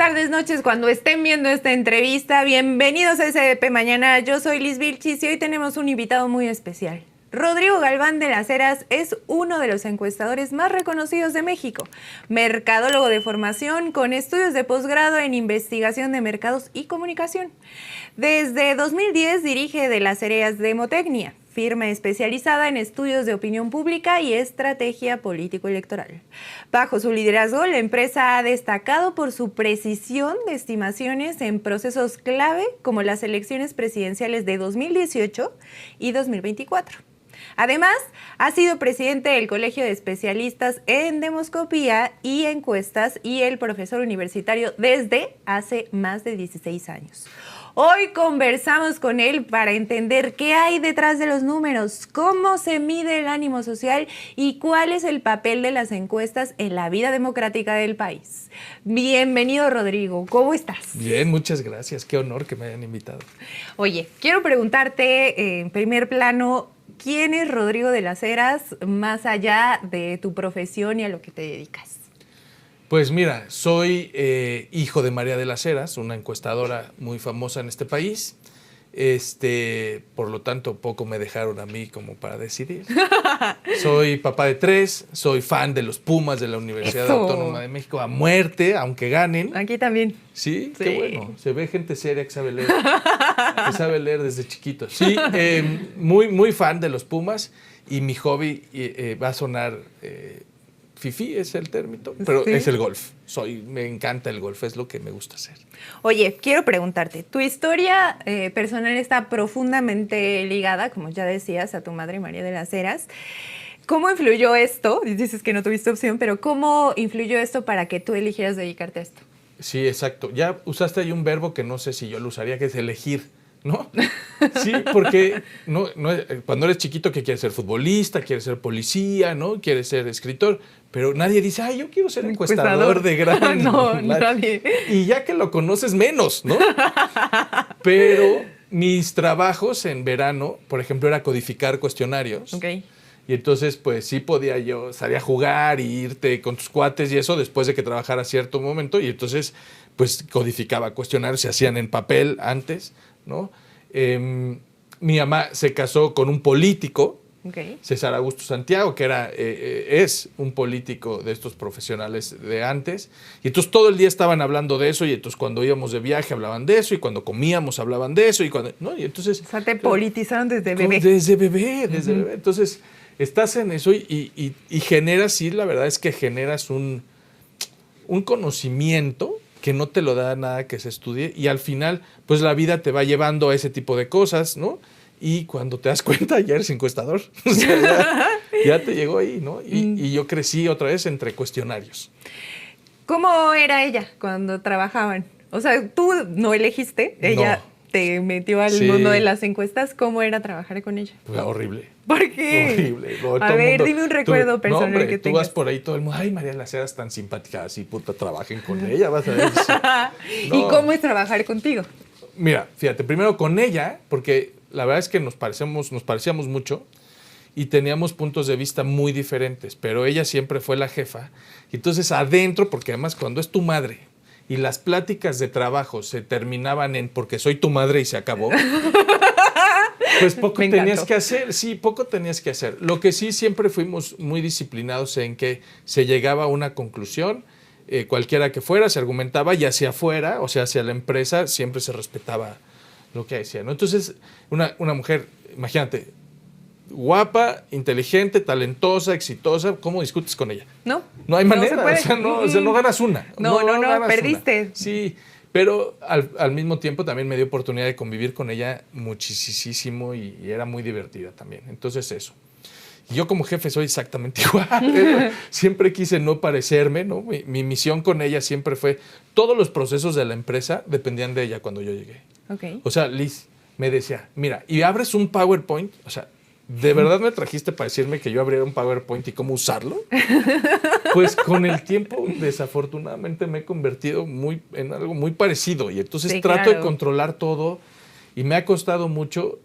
tardes, noches, cuando estén viendo esta entrevista. Bienvenidos a SDP Mañana. Yo soy Liz Vilchis y hoy tenemos un invitado muy especial. Rodrigo Galván de las Heras es uno de los encuestadores más reconocidos de México, mercadólogo de formación con estudios de posgrado en investigación de mercados y comunicación. Desde 2010 dirige De las Heras Demotecnia, firma especializada en estudios de opinión pública y estrategia político-electoral. Bajo su liderazgo, la empresa ha destacado por su precisión de estimaciones en procesos clave como las elecciones presidenciales de 2018 y 2024. Además, ha sido presidente del Colegio de Especialistas en Demoscopía y Encuestas y el profesor universitario desde hace más de 16 años. Hoy conversamos con él para entender qué hay detrás de los números, cómo se mide el ánimo social y cuál es el papel de las encuestas en la vida democrática del país. Bienvenido, Rodrigo. ¿Cómo estás? Bien, muchas gracias. Qué honor que me hayan invitado. Oye, quiero preguntarte en primer plano, ¿quién es Rodrigo de las Heras más allá de tu profesión y a lo que te dedicas? Pues mira, soy hijo de María de las Heras, una encuestadora muy famosa en este país. Por lo tanto, poco me dejaron a mí como para decidir. Soy papá de 3, soy fan de los Pumas de la Universidad Autónoma de México a muerte, aunque ganen. Aquí también. ¿Sí? Qué bueno. Se ve gente seria que sabe leer desde chiquito. Sí, muy fan de los Pumas y mi hobby va a sonar... fifí es el término, pero sí, es el golf. Me encanta el golf, es lo que me gusta hacer. Oye, quiero preguntarte, tu historia personal está profundamente ligada, como ya decías, a tu madre María de las Heras. ¿Cómo influyó esto? Dices que no tuviste opción, pero ¿cómo influyó esto para que tú eligieras dedicarte a esto? Sí, exacto. Ya usaste ahí un verbo que no sé si yo lo usaría, que es elegir, ¿no? Sí, porque cuando eres chiquito que quieres ser futbolista, quieres ser policía, ¿no? Quieres ser escritor, pero nadie dice, ay, yo quiero ser encuestador de gran... No, nadie. Y ya que lo conoces menos, ¿no? Pero mis trabajos en verano, por ejemplo, era codificar cuestionarios. Okay. Y entonces, pues sí podía yo salir a jugar y irte con tus cuates y eso después de que trabajara cierto momento. Y entonces, pues codificaba cuestionarios, se hacían en papel antes, ¿no? Mi mamá se casó con un político, okay, César Augusto Santiago, que es un político de estos profesionales de antes. Y entonces todo el día estaban hablando de eso, y entonces cuando íbamos de viaje hablaban de eso, y cuando comíamos hablaban de eso, ¿no? Y entonces... O sea, te politizaron desde bebé. Desde bebé. Entonces, estás en eso y generas, sí, la verdad es que generas un conocimiento que no te lo da nada que se estudie, y al final, pues la vida te va llevando a ese tipo de cosas, ¿no? Y cuando te das cuenta, ya eres encuestador. O sea, ya te llegó ahí, ¿no? Y yo crecí otra vez entre cuestionarios. ¿Cómo era ella cuando trabajaban? O sea, tú no elegiste, ella te metió al mundo de las encuestas. ¿Cómo era trabajar con ella? Pues horrible. ¿Por qué? Horrible. No, a ver, dime un recuerdo personal que tengas. Tú vas por ahí, todo el mundo, ay, María de las Heras tan simpática, así, puta, trabajen con ella, vas a ver. ¿Y cómo es trabajar contigo? Mira, fíjate, primero con ella, porque la verdad es que nos parecíamos mucho y teníamos puntos de vista muy diferentes, pero ella siempre fue la jefa. Y entonces adentro, porque además cuando es tu madre y las pláticas de trabajo se terminaban en porque soy tu madre y se acabó, pues poco tenías que hacer. Sí, poco tenías que hacer. Lo que sí, siempre fuimos muy disciplinados en que se llegaba a una conclusión, cualquiera que fuera, se argumentaba, y hacia afuera, o sea, hacia la empresa, siempre se respetaba lo que decía, ¿no? Entonces, una mujer, imagínate, guapa, inteligente, talentosa, exitosa, ¿cómo discutes con ella? No hay manera, o sea, no ganas una. No, perdiste. Una. Sí, pero al mismo tiempo también me dio oportunidad de convivir con ella muchísimo y era muy divertida también. Entonces eso. Y yo como jefe soy exactamente igual. Siempre quise no parecerme, ¿no? Mi misión con ella siempre fue, todos los procesos de la empresa dependían de ella cuando yo llegué. Okay. O sea, Liz me decía, mira, y abres un PowerPoint, o sea, ¿de verdad me trajiste para decirme que yo abriera un PowerPoint y cómo usarlo? Pues con el tiempo, desafortunadamente, me he convertido en algo muy parecido. Y entonces trato de controlar todo. Y me ha costado mucho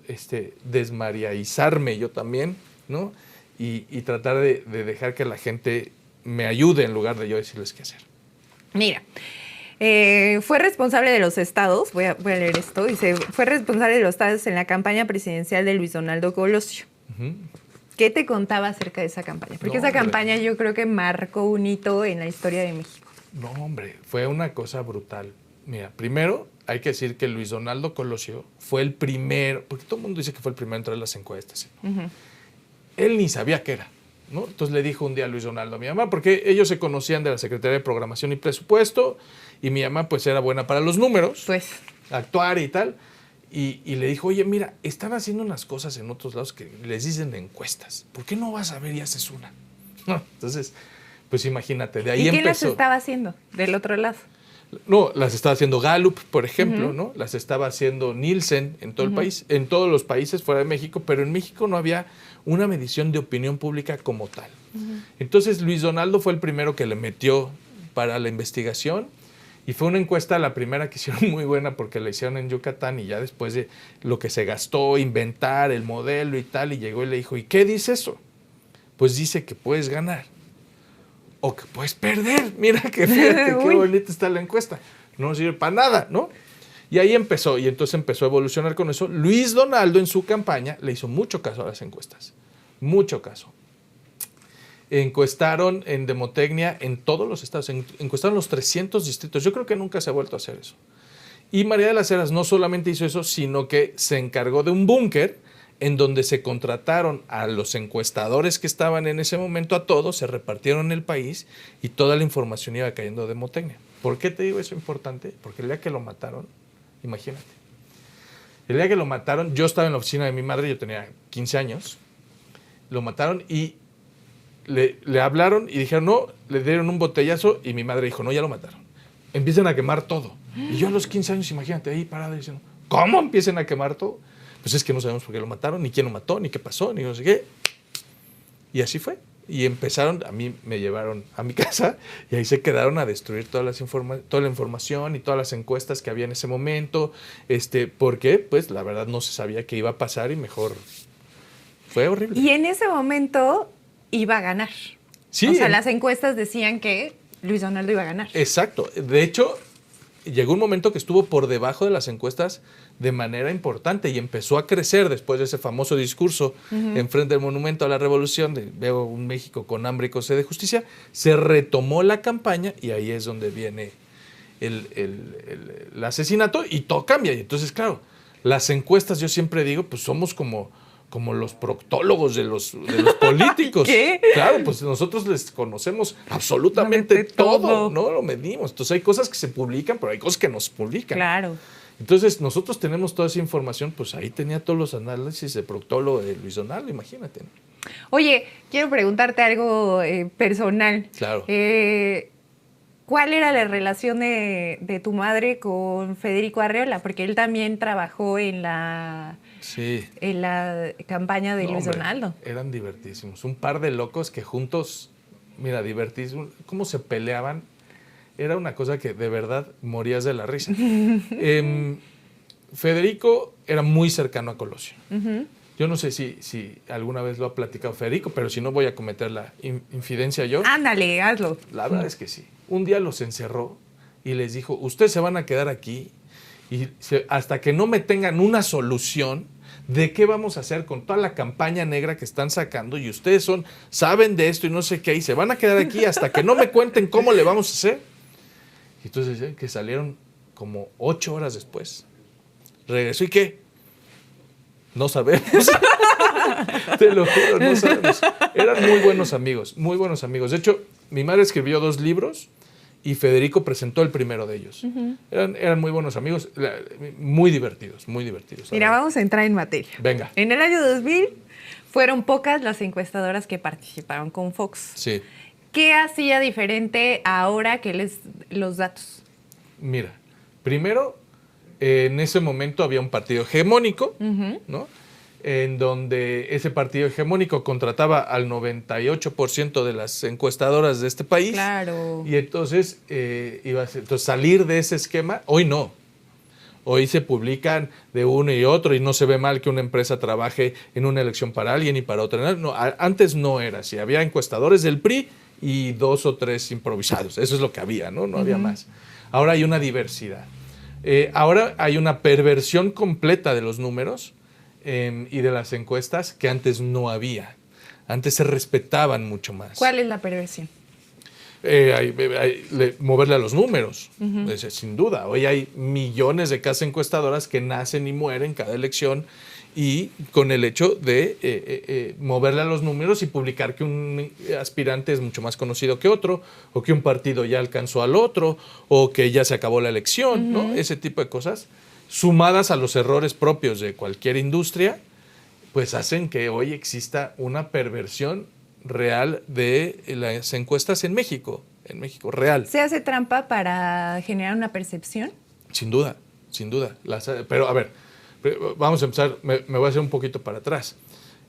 desmariaizarme yo también, ¿no? Y tratar de dejar que la gente me ayude en lugar de yo decirles qué hacer. Mira, Fue responsable de los estados, voy a leer esto, dice, fue responsable de los estados en la campaña presidencial de Luis Donaldo Colosio. ¿Qué te contaba acerca de esa campaña? Porque esa campaña yo creo que marcó un hito en la historia de México. No, hombre, fue una cosa brutal. Mira, primero hay que decir que Luis Donaldo Colosio fue el primero, porque todo el mundo dice que fue el primero en entrar a las encuestas. Él ni sabía qué era, ¿no? Entonces le dijo un día a Luis Donaldo a mi mamá, porque ellos se conocían de la Secretaría de Programación y Presupuesto, y mi mamá pues era buena para los números, pues actuar y tal, y le dijo, oye, mira, están haciendo unas cosas en otros lados que les dicen encuestas, ¿por qué no vas a ver y haces una? Entonces, pues imagínate, de ahí empezó. ¿Y quién las estaba haciendo del otro lado? No, las estaba haciendo Gallup, por ejemplo, ¿no? Las estaba haciendo Nielsen en todo el país, en todos los países fuera de México, pero en México no había una medición de opinión pública como tal. Entonces Luis Donaldo fue el primero que le metió para la investigación y fue una encuesta, la primera que hicieron muy buena porque la hicieron en Yucatán y ya después de lo que se gastó, inventar el modelo y tal, y llegó y le dijo, ¿y qué dice eso? Pues dice que puedes ganar. O que puedes perder. Mira que fíjate qué bonita está la encuesta. No sirve para nada, ¿no? Y ahí empezó, y entonces empezó a evolucionar con eso. Luis Donaldo en su campaña le hizo mucho caso a las encuestas. Mucho caso. Encuestaron en Demotecnia en todos los estados. Encuestaron los 300 distritos. Yo creo que nunca se ha vuelto a hacer eso. Y María de las Heras no solamente hizo eso, sino que se encargó de un búnker en donde se contrataron a los encuestadores que estaban en ese momento, a todos, se repartieron el país y toda la información iba cayendo de Demotecnia. ¿Por qué te digo eso importante? Porque el día que lo mataron, imagínate, el día que lo mataron, yo estaba en la oficina de mi madre, yo tenía 15 años, lo mataron y le hablaron y dijeron, no, le dieron un botellazo y mi madre dijo, no, ya lo mataron. Empiezan a quemar todo. Y yo a los 15 años, imagínate, ahí parado diciendo, ¿cómo empiezan a quemar todo? Pues es que no sabemos por qué lo mataron, ni quién lo mató, ni qué pasó, ni no sé qué. Y así fue. Y empezaron, a mí me llevaron a mi casa y ahí se quedaron a destruir toda la información y todas las encuestas que había en ese momento. Porque, pues, la verdad no se sabía qué iba a pasar y mejor fue horrible. Y en ese momento iba a ganar. Sí. O sea, las encuestas decían que Luis Donaldo iba a ganar. Exacto. De hecho, llegó un momento que estuvo por debajo de las encuestas de manera importante y empezó a crecer después de ese famoso discurso enfrente del Monumento a la Revolución de veo un México con hambre y con sed de justicia. Se retomó la campaña y ahí es donde viene el asesinato y todo cambia. Y entonces, claro, las encuestas, yo siempre digo, pues somos como los proctólogos de los políticos. ¿Qué? Claro, pues nosotros les conocemos absolutamente todo, ¿no? Lo medimos. Entonces hay cosas que se publican, pero hay cosas que no se publican. Claro. Entonces nosotros tenemos toda esa información, pues ahí tenía todos los análisis de proctólogo de Luis Donaldo, imagínate, ¿no? Oye, quiero preguntarte algo personal. Claro. ¿Cuál era la relación de tu madre con Federico Arreola? Porque él también trabajó en la campaña de Luis Donaldo. Eran divertísimos. Un par de locos que juntos, mira, divertísimos. ¿Cómo se peleaban? Era una cosa que de verdad morías de la risa. Federico era muy cercano a Colosio. Yo no sé si alguna vez lo ha platicado Federico, pero si no voy a cometer la infidencia yo. Ándale, hazlo. La verdad es que sí. Un día los encerró y les dijo, ustedes se van a quedar aquí y hasta que no me tengan una solución de qué vamos a hacer con toda la campaña negra que están sacando y ustedes saben de esto y no sé qué, y se van a quedar aquí hasta que no me cuenten cómo le vamos a hacer. Y entonces que salieron como 8 horas después. Regresó y ¿qué? No sabemos. Te lo juro, no sabemos. Eran muy buenos amigos, muy buenos amigos. De hecho, mi madre escribió 2 libros y Federico presentó el primero de ellos. Eran muy buenos amigos, muy divertidos, muy divertidos. Mira, vamos a entrar en materia. Venga. En el año 2000 fueron pocas las encuestadoras que participaron con Fox. Sí. ¿Qué hacía diferente ahora que los datos? Mira, primero, en ese momento había un partido hegemónico, ¿no? En donde ese partido hegemónico contrataba al 98% de las encuestadoras de este país. Claro. Y entonces salir de ese esquema, hoy no. Hoy se publican de uno y otro y no se ve mal que una empresa trabaje en una elección para alguien y para otra. No, antes no era así. Había encuestadores del PRI y 2 o 3 improvisados. Eso es lo que había, ¿no? No había más. Ahora hay una diversidad. Ahora hay una perversión completa de los números y de las encuestas que antes no había. Antes se respetaban mucho más. ¿Cuál es la perversión? Moverle a los números, sin duda. Hoy hay millones de casas encuestadoras que nacen y mueren cada elección y con el hecho de moverle a los números y publicar que un aspirante es mucho más conocido que otro, o que un partido ya alcanzó al otro, o que ya se acabó la elección, ¿no? Ese tipo de cosas, sumadas a los errores propios de cualquier industria, pues hacen que hoy exista una perversión real de las encuestas en México, real. ¿Se hace trampa para generar una percepción? Sin duda, sin duda. Pero a ver, vamos a empezar, me voy a hacer un poquito para atrás.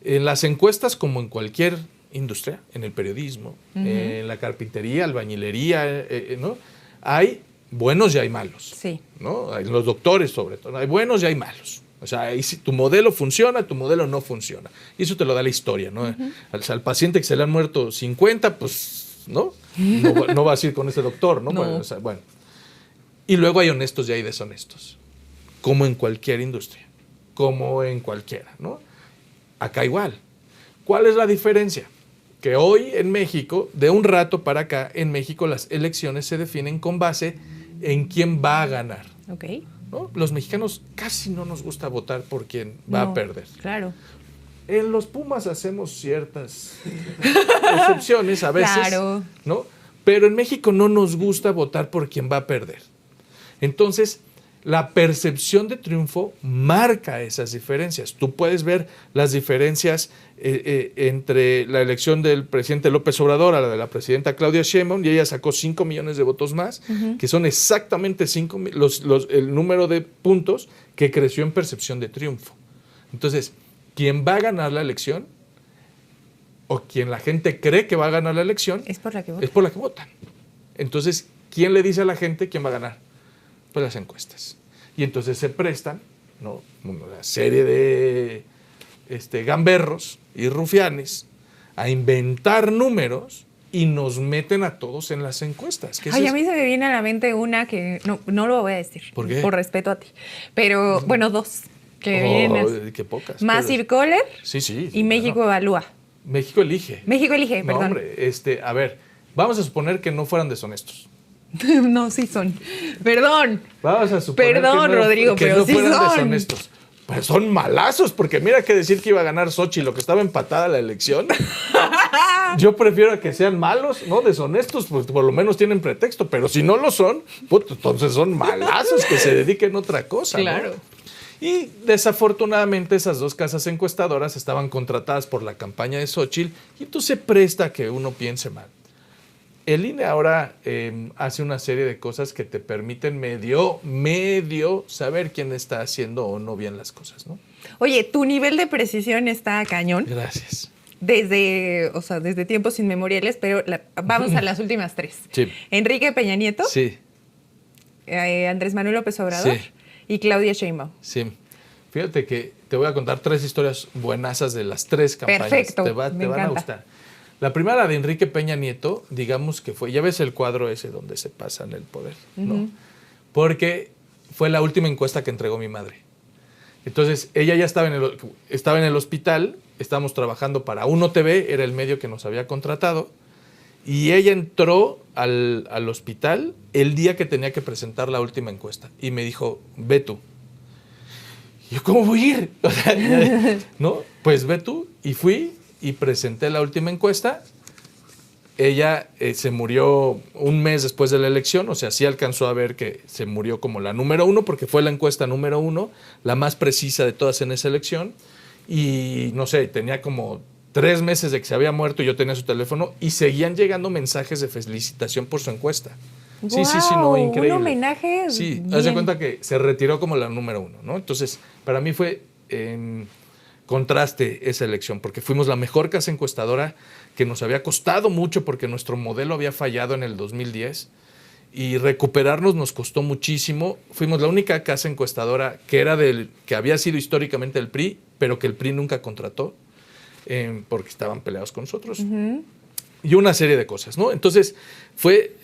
En las encuestas, como en cualquier industria, en el periodismo, en la carpintería, albañilería, ¿no? Hay buenos y hay malos. Sí. ¿No? Hay los doctores, sobre todo. Hay buenos y hay malos. O sea, ahí si tu modelo funciona, tu modelo no funciona. Y eso te lo da la historia, ¿no? Al paciente que se le han muerto 50, pues, ¿no? No vas a ir con ese doctor, ¿no? No. Bueno, o sea, bueno. Y luego hay honestos y hay deshonestos. Como en cualquier industria. Como en cualquiera, ¿no? Acá igual. ¿Cuál es la diferencia? Que hoy en México, de un rato para acá, en México las elecciones se definen con base en quién va a ganar. Ok. ¿No? Los mexicanos casi no nos gusta votar por quien va a perder. Claro. En los Pumas hacemos ciertas excepciones a veces, Claro. ¿no? Pero en México no nos gusta votar por quien va a perder. Entonces, la percepción de triunfo marca esas diferencias. Tú puedes ver las diferencias entre la elección del presidente López Obrador a la de la presidenta Claudia Sheinbaum, y ella sacó 5 millones de votos más, que son exactamente el número de puntos que creció en percepción de triunfo. Entonces, quien va a ganar la elección, o quien la gente cree que va a ganar la elección, Es por la que votan. es por la que votan. Entonces, ¿quién le dice a la gente quién va a ganar? Pues las encuestas. Y entonces se prestan, ¿no?, una serie de gamberros y rufianes a inventar números y nos meten a todos en las encuestas. Ay, a mí se me viene a la mente una que no lo voy a decir. ¿Por qué? Por respeto a ti. Pero, bueno, dos. Que vienen. Qué pocas. Massive Caller Sí. y México Evalúa. México elige. México elige, No, perdón. hombre, a ver, vamos a suponer que no fueran deshonestos. No, sí son. Perdón. Vamos a suponer Perdón, que no, Rodrigo, que pero no sí fueran son. deshonestos. Pues son malazos, porque mira que decir que iba a ganar Xochitl, lo que estaba empatada la elección. Yo prefiero que sean malos, no deshonestos, pues por lo menos tienen pretexto, pero si no lo son, pues entonces son malazos que se dediquen a otra cosa. Claro. ¿No? Y desafortunadamente esas dos casas encuestadoras estaban contratadas por la campaña de Xochitl y entonces se presta a que uno piense mal. El INE ahora hace una serie de cosas que te permiten medio saber quién está haciendo o no bien las cosas, ¿no? Oye, tu nivel de precisión está cañón. Gracias. Desde tiempos inmemoriales, pero vamos a las últimas tres. Sí. Enrique Peña Nieto, Sí, Andrés Manuel López Obrador Sí. y Claudia Sheinbaum. sí. Fíjate que te voy a contar 3 historias buenazas de las 3 campañas. Perfecto, Te me van a encanta. gustar. La primera, de Enrique Peña Nieto, digamos que fue, ya ves el cuadro ese donde se pasan el poder, ¿no? Porque fue la última encuesta que entregó mi madre. Entonces, ella ya estaba en el hospital, estábamos trabajando para Uno TV, era el medio que nos había contratado, y ella entró al hospital el día que tenía que presentar la última encuesta, y me dijo, ve tú. Y yo, ¿cómo voy a ir? O sea, ¿no? Pues ve tú, y fui, y presenté la última encuesta. Ella se murió un mes después de la elección, o sea, sí alcanzó a ver que se murió como la número 1, porque fue la encuesta número 1, la más precisa de todas en esa elección, y no sé, tenía como 3 meses de que se había muerto y yo tenía su teléfono, y seguían llegando mensajes de felicitación por su encuesta. Sí, no, increíble. Un homenaje. Sí, bien. haz de cuenta que se retiró como la número 1, ¿no? Entonces, para mí fue en contraste esa elección, porque fuimos la mejor casa encuestadora, que nos había costado mucho porque nuestro modelo había fallado en el 2010 y recuperarnos nos costó muchísimo. Fuimos la única casa encuestadora que había sido históricamente el PRI, pero que el PRI nunca contrató porque estaban peleados con nosotros. y una serie de cosas, ¿no? Entonces, fue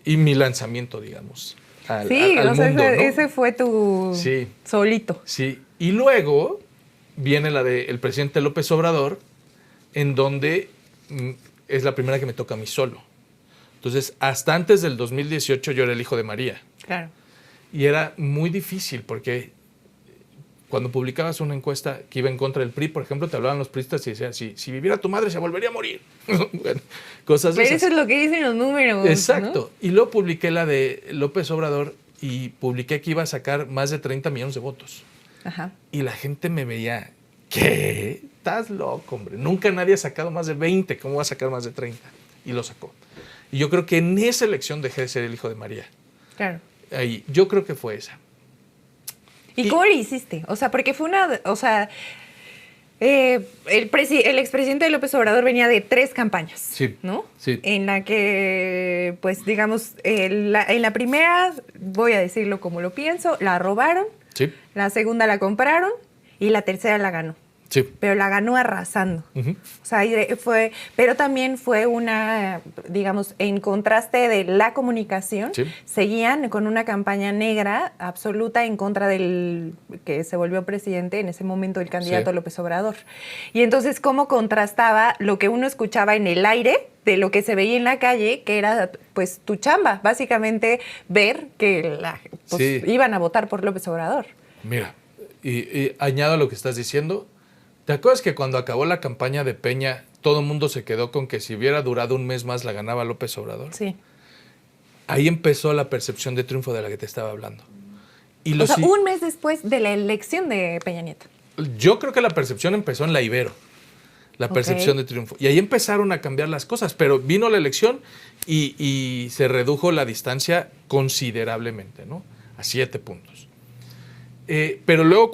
y mi lanzamiento, digamos, al mundo, ¿no? Ese fue tu solito. Sí, y luego viene la del presidente López Obrador, en donde es la primera que me toca a mí solo. Entonces, hasta antes del 2018 yo era el hijo de María. Claro. Y era muy difícil porque cuando publicabas una encuesta que iba en contra del PRI, por ejemplo, te hablaban los priistas y decían, si viviera tu madre se volvería a morir. Bueno, cosas Pero esas. eso es lo que dicen los números. Exacto. ¿No? Y luego publiqué la de López Obrador y publiqué que iba a sacar más de 30 millones de votos. Ajá. Y la gente me veía, ¿qué? Estás loco, hombre. Nunca nadie ha sacado más de 20. ¿Cómo va a sacar más de 30? Y lo sacó. Y yo creo que en esa elección dejé de ser el hijo de María. Claro. Ahí, yo creo que fue esa. ¿Y cómo le hiciste? O sea, porque fue una... O sea, el expresidente López Obrador venía de 3 campañas, Sí, ¿no? sí. En la que, pues, digamos, en la primera, voy a decirlo como lo pienso, la robaron, Sí, la segunda la compraron y la tercera la ganó. sí. Pero la ganó arrasando. Ujú. O sea, pero también fue una, digamos, en contraste de la comunicación, Sí. seguían con una campaña negra absoluta en contra del que se volvió presidente en ese momento, el candidato Sí. López Obrador. Y entonces, ¿cómo contrastaba lo que uno escuchaba en el aire de lo que se veía en la calle, que era, pues, tu chamba? Básicamente, ver que Sí. iban a votar por López Obrador. Mira, y añado a lo que estás diciendo. ¿Te acuerdas que cuando acabó la campaña de Peña, todo el mundo se quedó con que si hubiera durado un mes más la ganaba López Obrador? Sí. Ahí empezó la percepción de triunfo de la que te estaba hablando. Y O sea, un mes después de la elección de Peña Nieto. Yo creo que la percepción empezó en la Ibero, la percepción de triunfo. Y ahí empezaron a cambiar las cosas, pero vino la elección y se redujo la distancia considerablemente, ¿no? A 7 puntos. Pero luego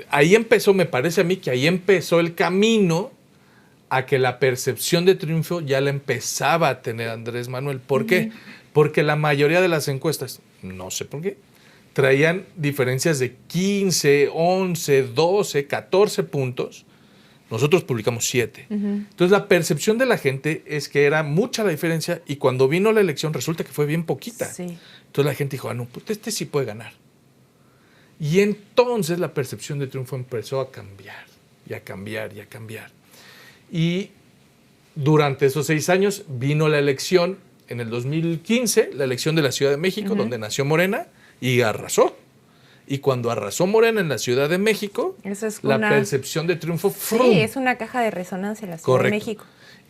ahí empezó, me parece a mí que ahí empezó el camino a que la percepción de triunfo ya la empezaba a tener Andrés Manuel. ¿Por qué? Porque la mayoría de las encuestas, no sé por qué, traían diferencias de 15, 11, 12, 14 puntos. Nosotros publicamos 7. Entonces la percepción de la gente es que era mucha la diferencia y cuando vino la elección resulta que fue bien poquita. Sí. Entonces la gente dijo, no, pues este sí puede ganar. Y entonces la percepción de triunfo empezó a cambiar, y a cambiar, y a cambiar. Y durante esos 6 años vino la elección, en el 2015, la elección de la Ciudad de México, donde nació Morena, y arrasó. Y cuando arrasó Morena en la Ciudad de México, la percepción de triunfo fue... Sí, es una caja de resonancia en la Ciudad de México.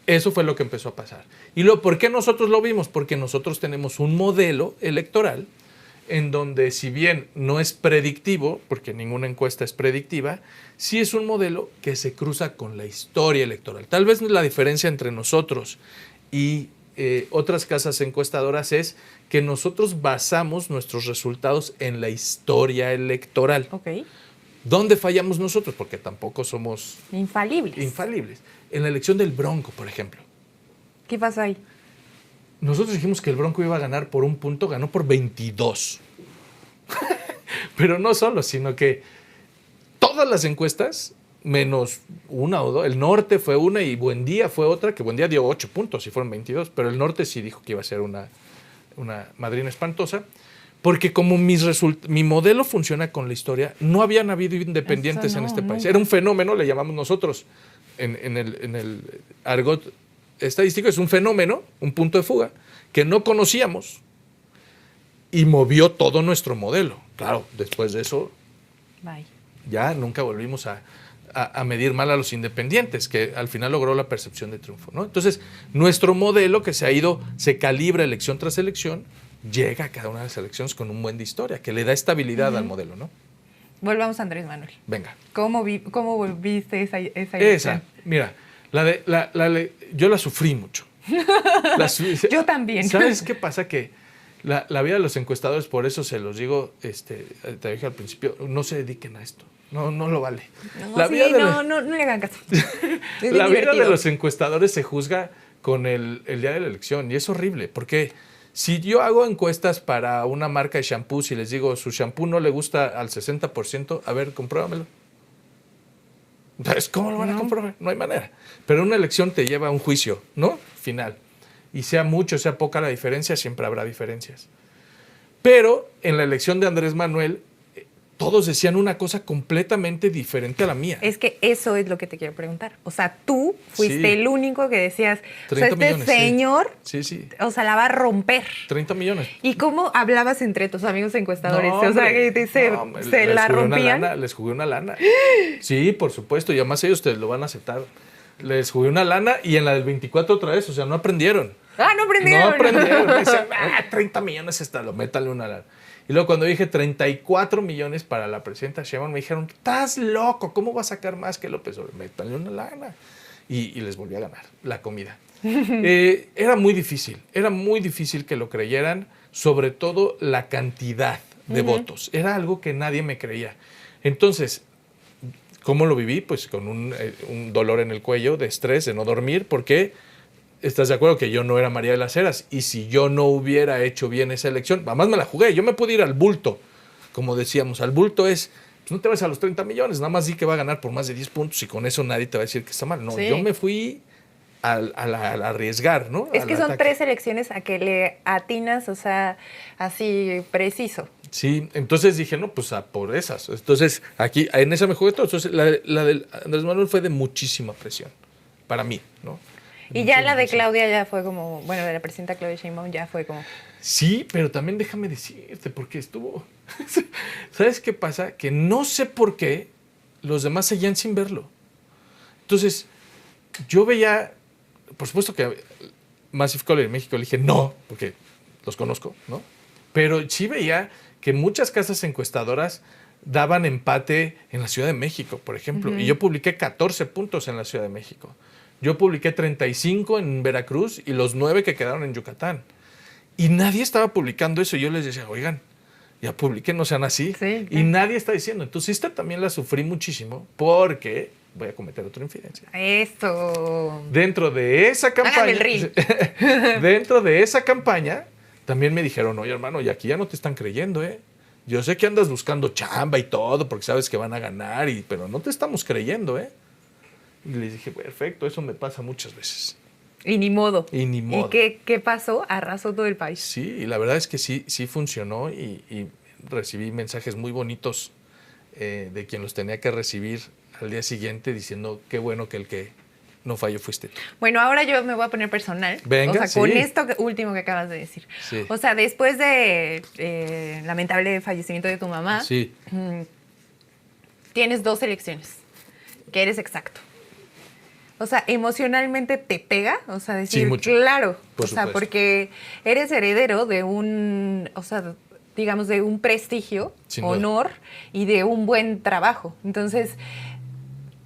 Eso fue lo que empezó a pasar. ¿Y por qué nosotros lo vimos? Porque nosotros tenemos un modelo electoral en donde, si bien no es predictivo, porque ninguna encuesta es predictiva, sí es un modelo que se cruza con la historia electoral. Tal vez la diferencia entre nosotros y otras casas encuestadoras es que nosotros basamos nuestros resultados en la historia electoral. Ok. ¿Dónde fallamos nosotros? Porque tampoco somos infalibles. En la elección del Bronco, por ejemplo. ¿Qué pasó ahí? Nosotros dijimos que el Bronco iba a ganar por 1 punto, ganó por 22. Pero no solo, sino que todas las encuestas, menos 1 o 2, el Norte fue una y Buendía fue otra, que Buendía dio 8 puntos y fueron 22, pero el Norte sí dijo que iba a ser una madrina espantosa, porque como mi modelo funciona con la historia, no habían habido independientes en este país. Era un fenómeno, le llamamos nosotros en el argot estadístico, es un fenómeno, un punto de fuga, que no conocíamos y movió todo nuestro modelo. Claro, después de eso, ya nunca volvimos a medir mal a los independientes, que al final logró la percepción de triunfo, ¿no? Entonces, nuestro modelo que se calibra elección tras elección, llega a cada una de las elecciones con un buen de historia, que le da estabilidad al modelo, ¿no? Volvamos a Andrés Manuel. Venga. ¿Cómo viste esa elección? Mira, yo la sufrí mucho. Yo también. ¿Sabes qué pasa? Que la vida de los encuestadores, por eso se los digo, te dije al principio, no se dediquen a esto. No lo vale. No le hagan caso. La vida de los encuestadores se juzga con el día de la elección y es horrible, porque si yo hago encuestas para una marca de shampoos y les digo, su shampoo no le gusta al 60%, a ver, compruébamelo. Entonces, ¿cómo lo van a comprobar? No hay manera. Pero una elección te lleva a un juicio, ¿no? Final. Y sea mucho, sea poca la diferencia, siempre habrá diferencias. Pero en la elección de Andrés Manuel, todos decían una cosa completamente diferente a la mía. Es que eso es lo que te quiero preguntar. O sea, tú fuiste Sí. el único que decías, o sea, 30 millones, señor, sí. o sea, la va a romper. 30 millones. ¿Y cómo hablabas entre tus amigos encuestadores? No, o sea, hombre, que no, se les la jugué una rompían. lana, les jugué una lana. Sí, por supuesto. Y además ellos te lo van a aceptar. Les jugué una lana y en la del 24 otra vez. O sea, no aprendieron. Ah, no aprendieron. No aprendieron. Me decían, 30 millones está, lo métale una lana. Y luego cuando dije 34 millones para la presidenta Sheinbaum, me dijeron, estás loco, ¿cómo va a sacar más que López Obrador? Métale una lana. Y les volví a ganar la comida. Era muy difícil que lo creyeran, sobre todo la cantidad de votos. Era algo que nadie me creía. Entonces, ¿cómo lo viví? Pues con un dolor en el cuello, de estrés, de no dormir, porque estás de acuerdo que yo no era María de las Heras, y si yo no hubiera hecho bien esa elección, además me la jugué, yo me pude ir al bulto, como decíamos, al bulto es, pues no te vas a los 30 millones, nada más di que va a ganar por más de 10 puntos y con eso nadie te va a decir que está mal. No, Sí. yo me fui al arriesgar, ¿no? Es Al que son ataque. 3 elecciones a que le atinas, o sea, así preciso. Sí, entonces dije, no, pues a por esas. Entonces, aquí, en esa me jugué todo. Entonces, la del Andrés Manuel fue de muchísima presión, para mí, ¿no? Y ya la de Claudia ya fue como, bueno, de la presidenta Claudia Sheinbaum ya fue como... Sí, pero también déjame decirte, porque estuvo... ¿Sabes qué pasa? Que no sé por qué los demás seguían sin verlo. Entonces, yo veía, por supuesto que Massive Color en México le dije no, porque los conozco, ¿no? Pero sí veía que muchas casas encuestadoras daban empate en la Ciudad de México, por ejemplo. Y yo publiqué 14 puntos en la Ciudad de México. Yo publiqué 35 en Veracruz y los 9 que quedaron en Yucatán. Y nadie estaba publicando eso. Y yo les decía, oigan, ya publiquen, no sean así. Sí, y nadie está diciendo. Entonces, esta también la sufrí muchísimo porque voy a cometer otra infidencia. Eso. Dentro de esa Hágame campaña, el reel. dentro de esa campaña, también me dijeron, oye, hermano, y aquí ya no te están creyendo, ¿eh? Yo sé que andas buscando chamba y todo porque sabes que van a ganar, pero no te estamos creyendo, ¿eh? Y les dije, perfecto, eso me pasa muchas veces. Y ni modo. Y ni modo. ¿Y qué pasó? Arrasó todo el país. Sí, y la verdad es que sí funcionó y recibí mensajes muy bonitos de quien los tenía que recibir al día siguiente diciendo qué bueno que el que no falló fuiste tú. Bueno, ahora yo me voy a poner personal. Venga, o sea, sí. con esto último que acabas de decir. Sí. O sea, después de lamentable fallecimiento de tu mamá, Sí, tienes 2 elecciones, que eres exacto. O sea, emocionalmente te pega, o sea, decir, Sí, mucho. claro, Por o sea, supuesto. porque eres heredero de un, o sea, digamos, de un prestigio, Sin duda. honor y de un buen trabajo. Entonces,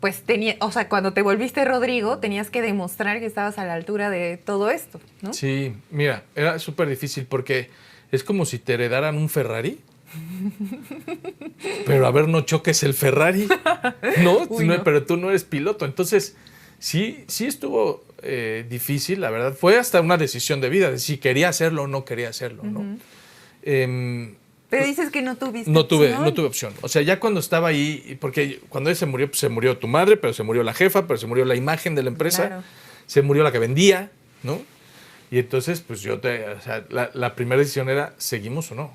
pues o sea, cuando te volviste Rodrigo, tenías que demostrar que estabas a la altura de todo esto, ¿no? sí, mira, era súper difícil porque es como si te heredaran un Ferrari. Pero a ver, no choques el Ferrari, ¿no? Uy, no. Pero tú no eres piloto. Entonces, sí estuvo difícil, la verdad. Fue hasta una decisión de vida, de si quería hacerlo o no quería hacerlo, ¿no? Pero dices que no tuviste No tuve opción. opción. O sea, ya cuando estaba ahí, porque cuando él se murió, pues se murió tu madre, pero se murió la jefa, pero se murió la imagen de la empresa, Claro. se murió la que vendía, ¿no? Y entonces, pues o sea, la primera decisión era, ¿seguimos o no?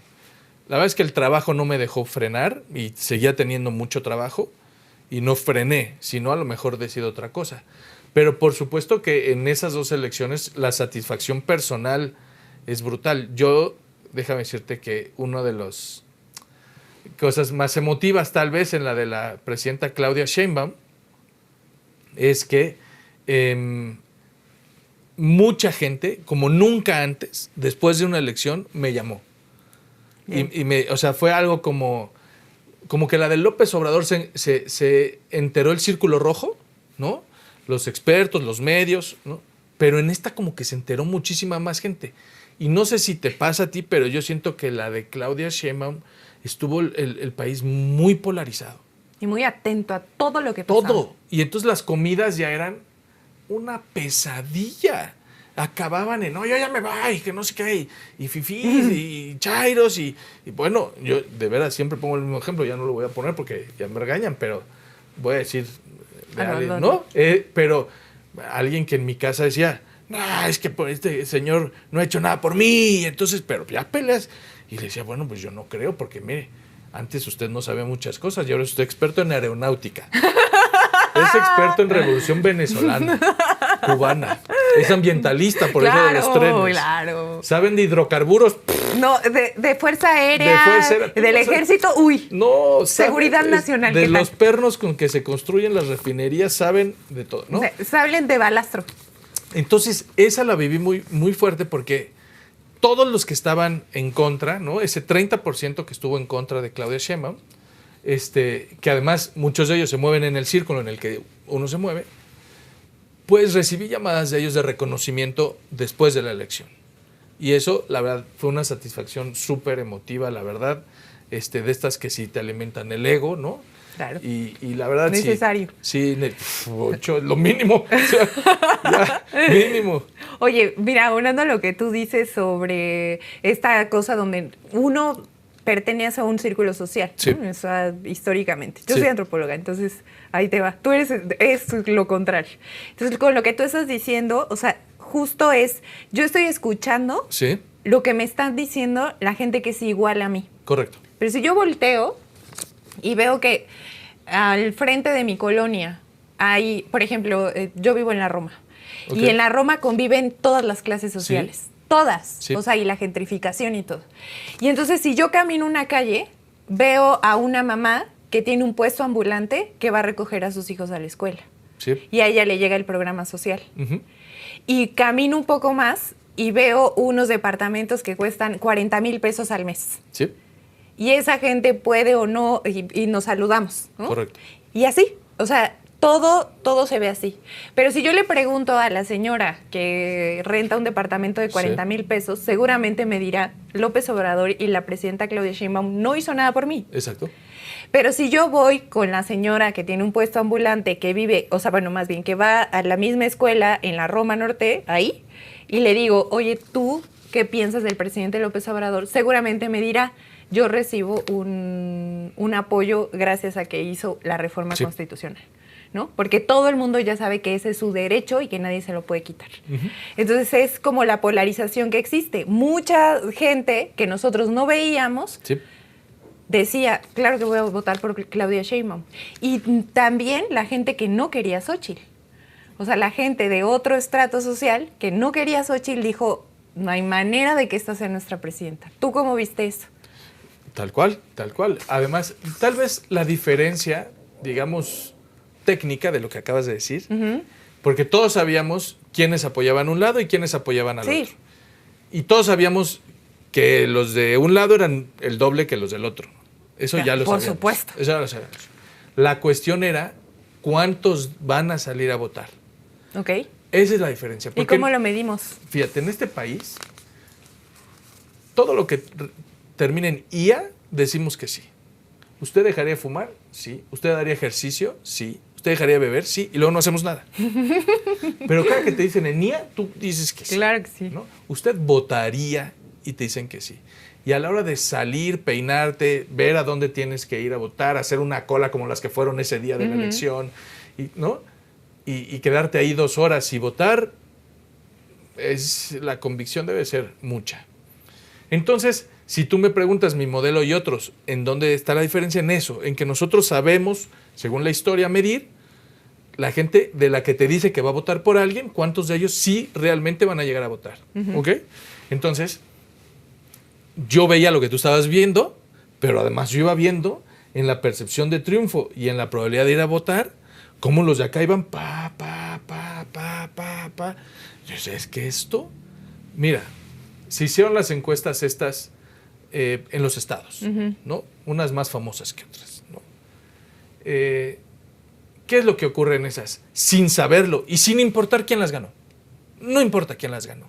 La verdad es que el trabajo no me dejó frenar y seguía teniendo mucho trabajo y no frené, sino a lo mejor decido otra cosa. Pero por supuesto que en esas 2 elecciones la satisfacción personal es brutal. Yo, déjame decirte que una de las cosas más emotivas tal vez en la de la presidenta Claudia Sheinbaum es que mucha gente, como nunca antes, después de una elección, me llamó. O sea, fue algo como que la de López Obrador se enteró el círculo rojo, ¿no? Los expertos, los medios, ¿no? Pero en esta como que se enteró muchísima más gente. Y no sé si te pasa a ti, pero yo siento que la de Claudia Sheinbaum estuvo el país muy polarizado. Y muy atento a todo lo que pasaba. Todo. Y entonces las comidas ya eran una pesadilla. Acababan en, no, yo ya me voy, que no sé qué, y fifís, y chairos, y bueno, yo de veras siempre pongo el mismo ejemplo, ya no lo voy a poner porque ya me regañan, pero voy a decir reales, ¿no? Pero alguien que en mi casa decía, no, es que este señor no ha hecho nada por mí, entonces, pero ya peleas. Y le decía, bueno, pues yo no creo, porque mire, antes usted no sabía muchas cosas y ahora es usted experto en aeronáutica. Es experto en revolución venezolana, cubana. Es ambientalista por eso de los trenes. Claro. ¿Saben de hidrocarburos? No, de Fuerza Aérea, del Ejército, uy. No, Seguridad Nacional. De los pernos con que se construyen las refinerías saben de todo, ¿no? Saben de balastro. Entonces, esa la viví muy, muy fuerte porque todos los que estaban en contra, ¿no? Ese 30% que estuvo en contra de Claudia Sheinbaum, que además muchos de ellos se mueven en el círculo en el que uno se mueve, pues recibí llamadas de ellos de reconocimiento después de la elección. Y eso, la verdad, fue una satisfacción súper emotiva, la verdad, de estas que sí te alimentan el ego, ¿no? Claro. Y la verdad, necesario. Sí, lo mínimo. O sea, ya, mínimo. Oye, mira, aunando lo que tú dices sobre esta cosa donde uno pertenece a un círculo social, sí. ¿no? O sea, históricamente. Yo soy antropóloga, entonces ahí te va. Tú es lo contrario. Entonces, con lo que tú estás diciendo, o sea, justo yo estoy escuchando lo que me están diciendo la gente que es igual a mí. Correcto. Pero si yo volteo y veo que al frente de mi colonia hay, por ejemplo, yo vivo en la Roma, y en la Roma conviven todas las clases sociales. Sí. Todas, o sea, y la gentrificación y todo. Y entonces, si yo camino una calle, veo a una mamá que tiene un puesto ambulante que va a recoger a sus hijos a la escuela. Sí. Y a ella le llega el programa social. Uh-huh. Y camino un poco más y veo unos departamentos que cuestan 40,000 pesos al mes. Sí. Y esa gente puede o no, y nos saludamos, ¿no? Correcto. Y así, o sea, todo se ve así. Pero si yo le pregunto a la señora que renta un departamento de 40,000 pesos, seguramente me dirá, López Obrador y la presidenta Claudia Sheinbaum no hizo nada por mí. Exacto. Pero si yo voy con la señora que tiene un puesto ambulante, que vive, o sea, bueno, más bien, que va a la misma escuela en la Roma Norte, ahí, y le digo, oye, ¿tú qué piensas del presidente López Obrador? Seguramente me dirá, yo recibo un apoyo gracias a que hizo la reforma constitucional, ¿no? Porque todo el mundo ya sabe que ese es su derecho y que nadie se lo puede quitar. Uh-huh. Entonces es como la polarización que existe. Mucha gente que nosotros no veíamos decía, claro que voy a votar por Claudia Sheinbaum. Y también la gente que no quería a Xóchitl. O sea, la gente de otro estrato social que no quería a Xóchitl dijo, no hay manera de que esta sea nuestra presidenta. ¿Tú cómo viste eso? Tal cual, tal cual. Además, tal vez la diferencia, digamos, técnica de lo que acabas de decir, uh-huh. porque todos sabíamos quiénes apoyaban un lado y quiénes apoyaban al otro. Y todos sabíamos que los de un lado eran el doble que los del otro. Eso ya lo sabíamos. Por supuesto. Eso ya lo sabíamos. La cuestión era cuántos van a salir a votar. Ok. Esa es la diferencia. Porque, ¿y cómo lo medimos? Fíjate, en este país, todo lo que termina en IA, decimos que sí. ¿Usted dejaría de fumar? Sí. ¿Usted haría ejercicio? Sí. ¿Usted dejaría de beber? Sí. Y luego no hacemos nada. Pero cada que te dicen en IA, tú dices que sí. Claro que sí. ¿No? ¿Usted votaría? Y te dicen que sí. Y a la hora de salir, peinarte, ver a dónde tienes que ir a votar, hacer una cola como las que fueron ese día de la elección, ¿no? Y quedarte ahí 2 horas y votar, la convicción debe ser mucha. Entonces, si tú me preguntas mi modelo y otros, ¿en dónde está la diferencia? En eso, en que nosotros sabemos, según la historia, medir la gente de la que te dice que va a votar por alguien, cuántos de ellos sí realmente van a llegar a votar. Uh-huh. ¿Ok? Entonces, yo veía lo que tú estabas viendo, pero además yo iba viendo en la percepción de triunfo y en la probabilidad de ir a votar, cómo los de acá iban pa. Yo decía, es que esto, mira, se hicieron las encuestas estas en los estados, uh-huh. ¿no? Unas más famosas que otras, ¿no? ¿Qué es lo que ocurre en esas? Sin saberlo y sin importar quién las ganó. No importa quién las ganó.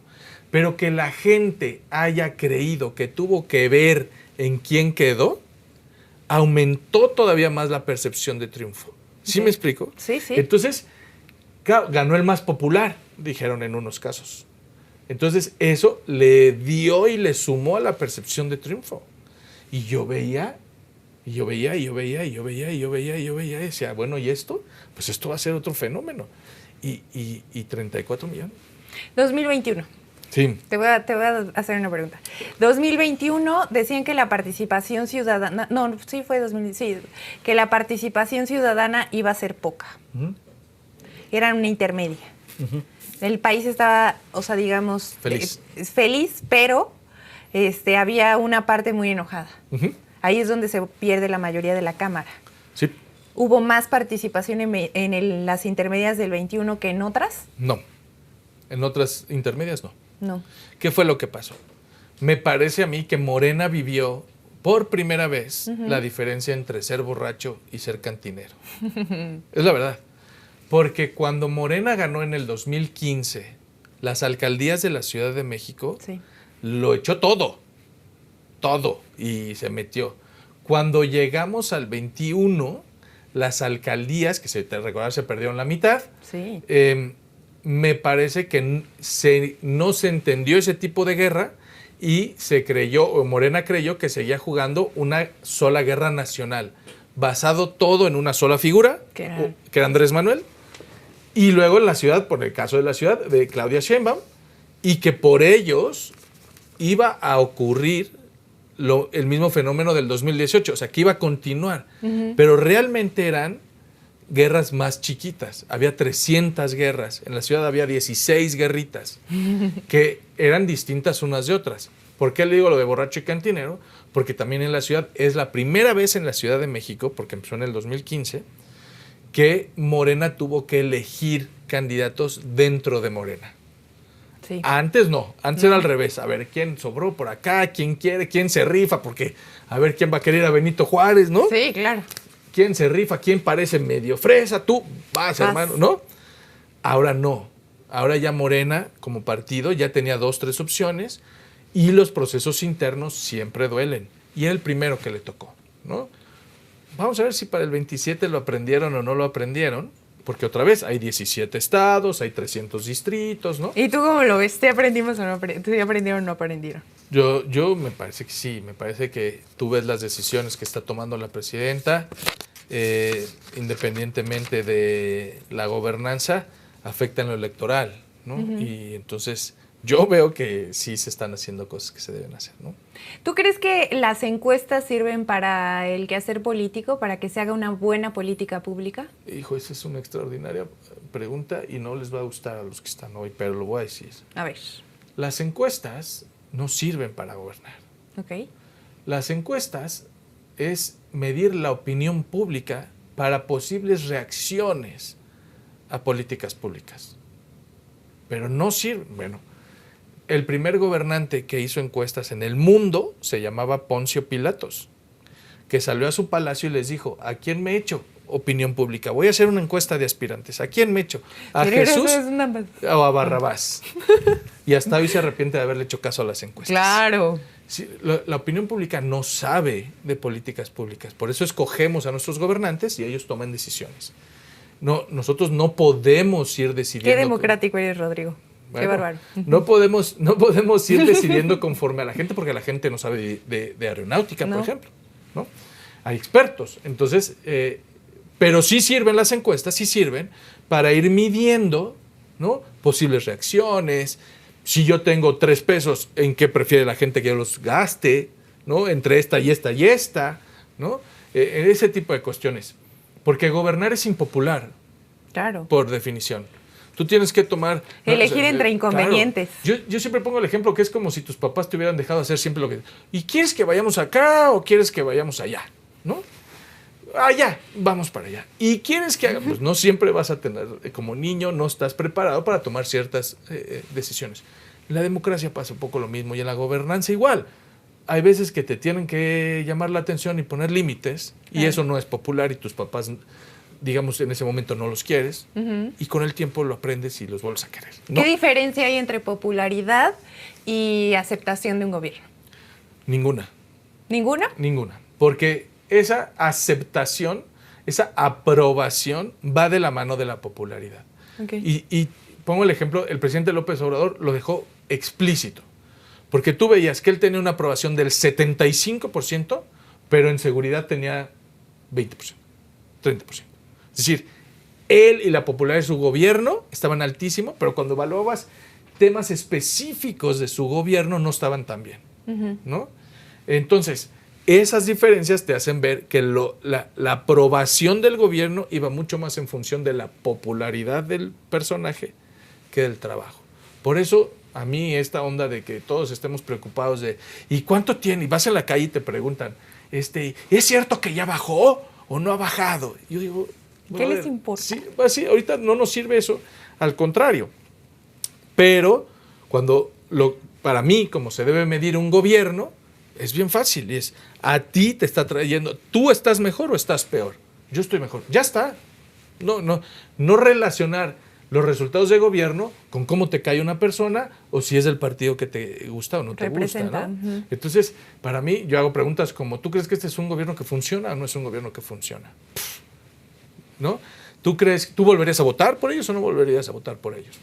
Pero que la gente haya creído que tuvo que ver en quién quedó, aumentó todavía más la percepción de triunfo. ¿Sí me explico? Sí, sí. Entonces, claro, ganó el más popular, dijeron en unos casos. Entonces, eso le dio y le sumó a la percepción de triunfo. Y yo veía Y yo veía, y decía, bueno, ¿y esto? Pues esto va a ser otro fenómeno. Y 34 millones. 2021. Sí. Te voy a hacer una pregunta. 2021 decían que la participación ciudadana, no, sí fue 2000, sí, que la participación ciudadana iba a ser poca. Uh-huh. Era una intermedia. Uh-huh. El país estaba, o sea, digamos, feliz, pero había una parte muy enojada. Uh-huh. Ahí es donde se pierde la mayoría de la Cámara. Sí. ¿Hubo más participación en las intermedias del 21 que en otras? No. En otras intermedias no. No. ¿Qué fue lo que pasó? Me parece a mí que Morena vivió por primera vez la diferencia entre ser borracho y ser cantinero. Es la verdad. Porque cuando Morena ganó en el 2015 las alcaldías de la Ciudad de México, sí, lo echó todo, y se metió. Cuando llegamos al 21, las alcaldías, que te recordarás se perdieron la mitad, sí. Me parece que no se entendió ese tipo de guerra y Morena creyó que seguía jugando una sola guerra nacional, basado todo en una sola figura, que era Andrés Manuel, y luego en la ciudad, por el caso de la ciudad, de Claudia Sheinbaum, y que por ellos iba a ocurrir el mismo fenómeno del 2018, o sea, que iba a continuar, pero realmente eran guerras más chiquitas. Había 300 guerras. En la ciudad había 16 guerritas que eran distintas unas de otras. ¿Por qué le digo lo de borracho y cantinero? Porque también en la ciudad, es la primera vez en la Ciudad de México, porque empezó en el 2015, que Morena tuvo que elegir candidatos dentro de Morena. Sí. Antes no, antes era al revés. A ver, ¿quién sobró por acá? ¿Quién quiere? ¿Quién se rifa? Porque a ver, ¿quién va a querer a Benito Juárez, no? Sí, claro. ¿Quién se rifa? ¿Quién parece medio fresa? Tú vas, hermano, ¿no? Ahora no. Ahora ya Morena, como partido, ya tenía 2, 3 opciones y los procesos internos siempre duelen. Y era el primero que le tocó, ¿no? Vamos a ver si para el 27 lo aprendieron o no lo aprendieron, porque otra vez hay 17 estados, hay 300 distritos, ¿no? ¿Y tú cómo lo ves? ¿Te aprendimos o no aprendieron o no aprendieron? Yo me parece que sí, me parece que tú ves las decisiones que está tomando la presidenta, independientemente de la gobernanza, afectan lo electoral, ¿no? Uh-huh. Y entonces yo veo que sí se están haciendo cosas que se deben hacer, ¿no? ¿Tú crees que las encuestas sirven para el quehacer político, para que se haga una buena política pública? Hijo, esa es una extraordinaria pregunta y no les va a gustar a los que están hoy, pero lo voy a decir. A ver. Las encuestas no sirven para gobernar. Ok. Las encuestas es medir la opinión pública para posibles reacciones a políticas públicas. Pero no sirven. Bueno, el primer gobernante que hizo encuestas en el mundo se llamaba Poncio Pilatos, que salió a su palacio y les dijo, ¿a quién me echo opinión pública? Voy a hacer una encuesta de aspirantes. ¿A quién me echo? ¿A Jesús o a Barrabás? Y hasta hoy se arrepiente de haberle hecho caso a las encuestas. Claro. Sí, la opinión pública no sabe de políticas públicas. Por eso escogemos a nuestros gobernantes y ellos toman decisiones. No, nosotros no podemos ir decidiendo. Qué democrático eres, Rodrigo. Bueno, qué bárbaro. No podemos ir decidiendo conforme a la gente, porque la gente no sabe de aeronáutica, por ejemplo, ¿no? Hay expertos. Entonces, pero sí sirven las encuestas, sí sirven para ir midiendo, ¿no? Posibles reacciones. Si yo tengo 3 pesos, ¿en qué prefiere la gente que yo los gaste? ¿No? Entre esta y esta y esta, ¿no? Ese tipo de cuestiones. Porque gobernar es impopular. Claro. Por definición. Tú tienes que tomar... Elegir entre inconvenientes. Claro. Yo siempre pongo el ejemplo que es como si tus papás te hubieran dejado hacer siempre lo que... ¿Y quieres que vayamos acá o quieres que vayamos allá? ¿No? Allá, vamos para allá. ¿Y quieres que haga? Pues no siempre vas a tener... Como niño no estás preparado para tomar ciertas decisiones. En la democracia pasa un poco lo mismo y en la gobernanza igual. Hay veces que te tienen que llamar la atención y poner límites y eso no es popular y tus papás... digamos, en ese momento no los quieres, y con el tiempo lo aprendes y los vuelves a querer, ¿no? ¿Qué diferencia hay entre popularidad y aceptación de un gobierno? Ninguna. ¿Ninguna? Ninguna. Porque esa aceptación, esa aprobación va de la mano de la popularidad. Okay. Y pongo el ejemplo, el presidente López Obrador lo dejó explícito, porque tú veías que él tenía una aprobación del 75% pero en seguridad tenía 20%, 30%. Es decir, él y la popularidad de su gobierno estaban altísimos, pero cuando evaluabas temas específicos de su gobierno no estaban tan bien, ¿no? Entonces, esas diferencias te hacen ver que la aprobación del gobierno iba mucho más en función de la popularidad del personaje que del trabajo. Por eso, a mí esta onda de que todos estemos preocupados de ¿y cuánto tiene? Y vas en la calle y te preguntan, ¿es cierto que ya bajó o no ha bajado? Y yo digo, ¿qué les importa? Sí, ahorita no nos sirve eso, al contrario. Pero para mí, como se debe medir un gobierno, es bien fácil. Es, a ti te está trayendo, ¿tú estás mejor o estás peor? Yo estoy mejor. Ya está. No relacionar los resultados de gobierno con cómo te cae una persona o si es del partido que te gusta o no te gusta, ¿no? Entonces, para mí, yo hago preguntas como, ¿tú crees que este es un gobierno que funciona o no es un gobierno que funciona? ¿No? ¿Tú volverías a votar por ellos o no volverías a votar por ellos?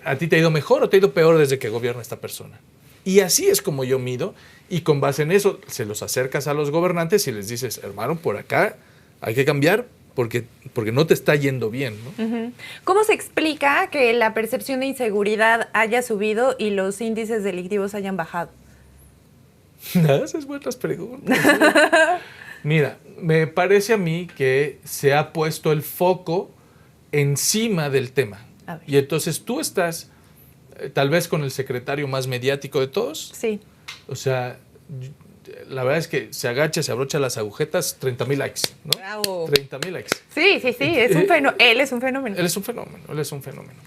¿A ti te ha ido mejor o te ha ido peor desde que gobierna esta persona? Y así es como yo mido, y con base en eso se los acercas a los gobernantes y les dices, hermano, por acá hay que cambiar porque no te está yendo bien, ¿no? ¿Cómo se explica que la percepción de inseguridad haya subido y los índices delictivos hayan bajado? Esas buenas preguntas. Mira, me parece a mí que se ha puesto el foco encima del tema. Y entonces tú estás tal vez con el secretario más mediático de todos. Sí. O sea, la verdad es que se agacha, se abrocha las agujetas, 30,000 likes, ¿no? Bravo. 30,000 likes. Sí, es un fenómeno. Él es un fenómeno. Él es un fenómeno.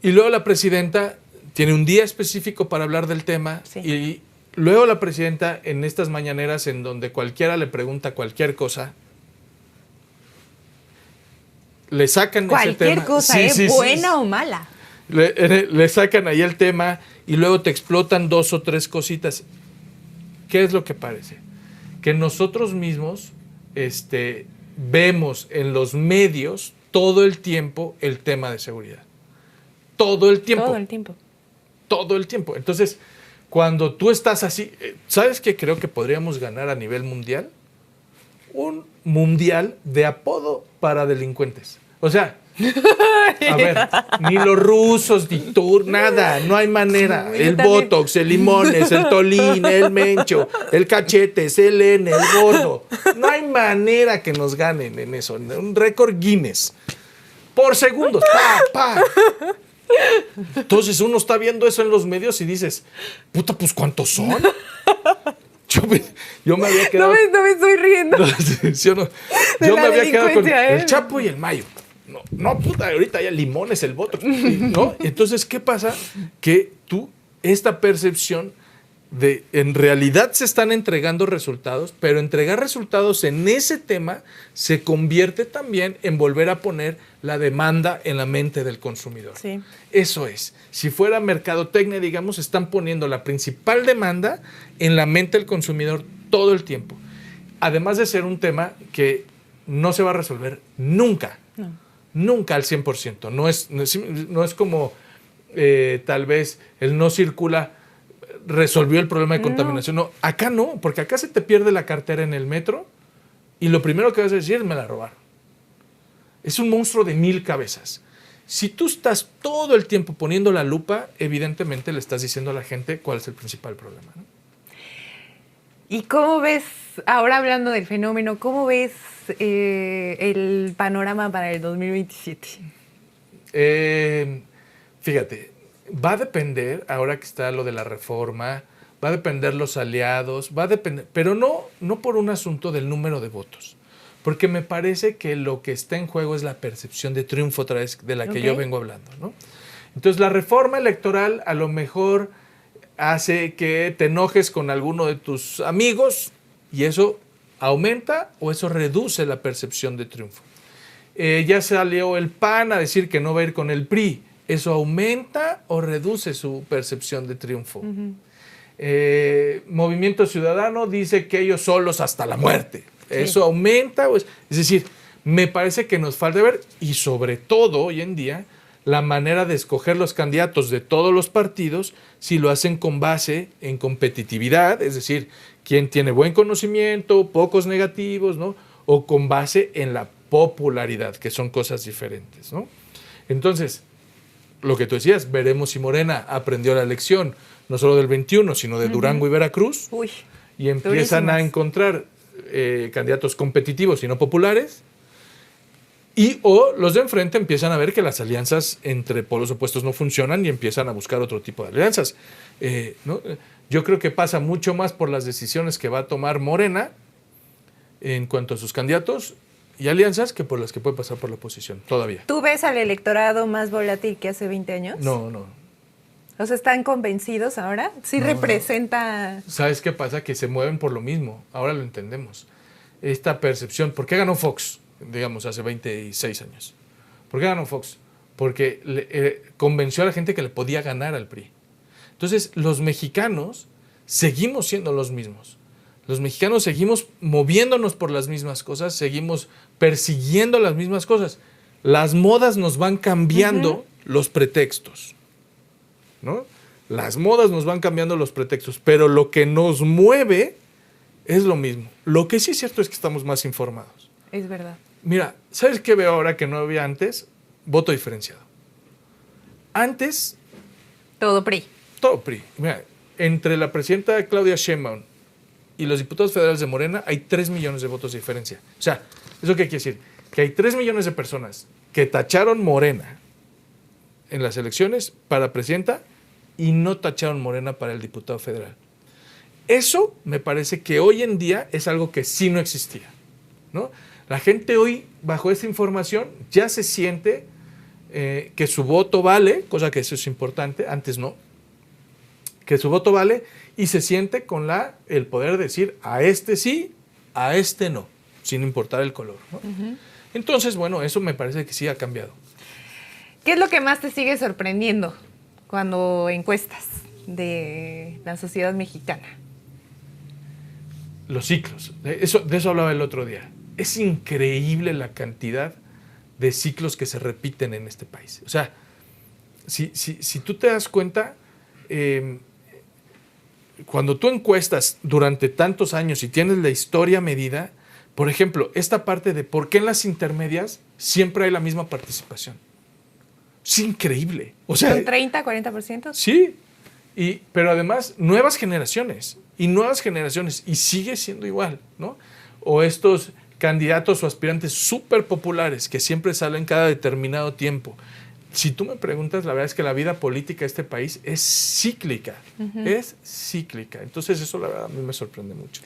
Y luego la presidenta tiene un día específico para hablar del tema. Sí. Y luego la presidenta en estas mañaneras en donde cualquiera le pregunta cualquier cosa, le sacan ese tema. Cualquier cosa, buena o mala. Le sacan ahí el tema y luego te explotan 2 o 3 cositas. ¿Qué es lo que parece? Que nosotros mismos vemos en los medios todo el tiempo el tema de seguridad. Todo el tiempo. Todo el tiempo. Entonces, cuando tú estás así, ¿sabes qué creo que podríamos ganar a nivel mundial? Un mundial de apodo para delincuentes. O sea, a ver, ni los rusos, ni tú, nada, no hay manera. El Botox, el Limones, el Tolín, el Mencho, el Cachetes, el N, el Gordo. No hay manera que nos ganen en eso. Un récord Guinness. Por segundos. ¡Pa! Entonces uno está viendo eso en los medios y dices, puta, pues ¿cuántos son? Yo me había quedado... No me estoy riendo. Yo me había quedado con el Chapo y el Mayo. No, puta, ahorita ya Limones, el Botox, ¿no? Entonces, ¿qué pasa? Que esta percepción de, en realidad se están entregando resultados, pero entregar resultados en ese tema se convierte también en volver a poner la demanda en la mente del consumidor. Sí. Eso es. Si fuera mercadotecnia, digamos, están poniendo la principal demanda en la mente del consumidor todo el tiempo. Además de ser un tema que no se va a resolver nunca. No. Nunca al 100%. No es como tal vez el no circula resolvió el problema de contaminación. No, acá no, porque acá se te pierde la cartera en el metro y lo primero que vas a decir es me la robaron. Es un monstruo de 1000 cabezas. Si tú estás todo el tiempo poniendo la lupa, evidentemente le estás diciendo a la gente cuál es el principal problema, ¿no? ¿Y cómo ves, ahora hablando del fenómeno, cómo ves el panorama para el 2027? Fíjate, va a depender, ahora que está lo de la reforma, va a depender los aliados, va a depender, pero no por un asunto del número de votos, porque me parece que lo que está en juego es la percepción de triunfo otra vez de la que yo vengo hablando, ¿no? Entonces la reforma electoral a lo mejor hace que te enojes con alguno de tus amigos y eso aumenta o eso reduce la percepción de triunfo. Ya salió el PAN a decir que no va a ir con el PRI. ¿Eso aumenta o reduce su percepción de triunfo? Movimiento Ciudadano dice que ellos solos hasta la muerte. ¿Eso aumenta? Es decir, me parece que nos falta ver, y sobre todo hoy en día, la manera de escoger los candidatos de todos los partidos si lo hacen con base en competitividad, es decir, quién tiene buen conocimiento, pocos negativos, ¿no? O con base en la popularidad, que son cosas diferentes, ¿no? Entonces, lo que tú decías, veremos si Morena aprendió la lección, no solo del 21, sino de Durango y Veracruz, y empiezan a encontrar candidatos competitivos y no populares, y o los de enfrente empiezan a ver que las alianzas entre polos opuestos no funcionan y empiezan a buscar otro tipo de alianzas. ¿No? Yo creo que pasa mucho más por las decisiones que va a tomar Morena en cuanto a sus candidatos y alianzas que por las que puede pasar por la oposición, todavía. ¿Tú ves al electorado más volátil que hace 20 años? No, no. O sea, ¿están convencidos ahora? ¿Sí representa...? ¿Sabes qué pasa? Que se mueven por lo mismo. Ahora lo entendemos. Esta percepción. ¿Por qué ganó Fox, digamos, hace 26 años? ¿Por qué ganó Fox? Porque convenció a la gente que le podía ganar al PRI. Entonces, los mexicanos seguimos siendo los mismos. Los mexicanos seguimos moviéndonos por las mismas cosas, seguimos persiguiendo las mismas cosas. Las modas nos van cambiando los pretextos, ¿no? Las modas nos van cambiando los pretextos, pero lo que nos mueve es lo mismo. Lo que sí es cierto es que estamos más informados. Es verdad. Mira, ¿sabes qué veo ahora que no había antes? Voto diferenciado. Antes... Todo PRI. Todo PRI. Mira, entre la presidenta Claudia Sheinbaum y los diputados federales de Morena hay 3 millones de votos de diferencia. O sea, ¿eso qué quiere decir? Que hay 3 millones de personas que tacharon Morena en las elecciones para presidenta y no tacharon Morena para el diputado federal. Eso me parece que hoy en día es algo que sí no existía, ¿no? La gente hoy, bajo esta información, ya se siente que su voto vale, cosa que eso es importante, antes no, que su voto vale y se siente con el poder de decir a este sí, a este no, sin importar el color, ¿no? Entonces, bueno, eso me parece que sí ha cambiado. ¿Qué es lo que más te sigue sorprendiendo cuando encuestas de la sociedad mexicana? Los ciclos. De eso hablaba el otro día. Es increíble la cantidad de ciclos que se repiten en este país. O sea, si tú te das cuenta, cuando tú encuestas durante tantos años y tienes la historia medida, por ejemplo, esta parte de por qué en las intermedias siempre hay la misma participación. Es increíble. O sea, ¿Un 30, 40%? Sí, pero además nuevas generaciones, y sigue siendo igual, ¿no? O estos candidatos o aspirantes súper populares que siempre salen cada determinado tiempo. Si tú me preguntas, la verdad es que la vida política de este país es cíclica, es cíclica. Entonces eso la verdad a mí me sorprende mucho.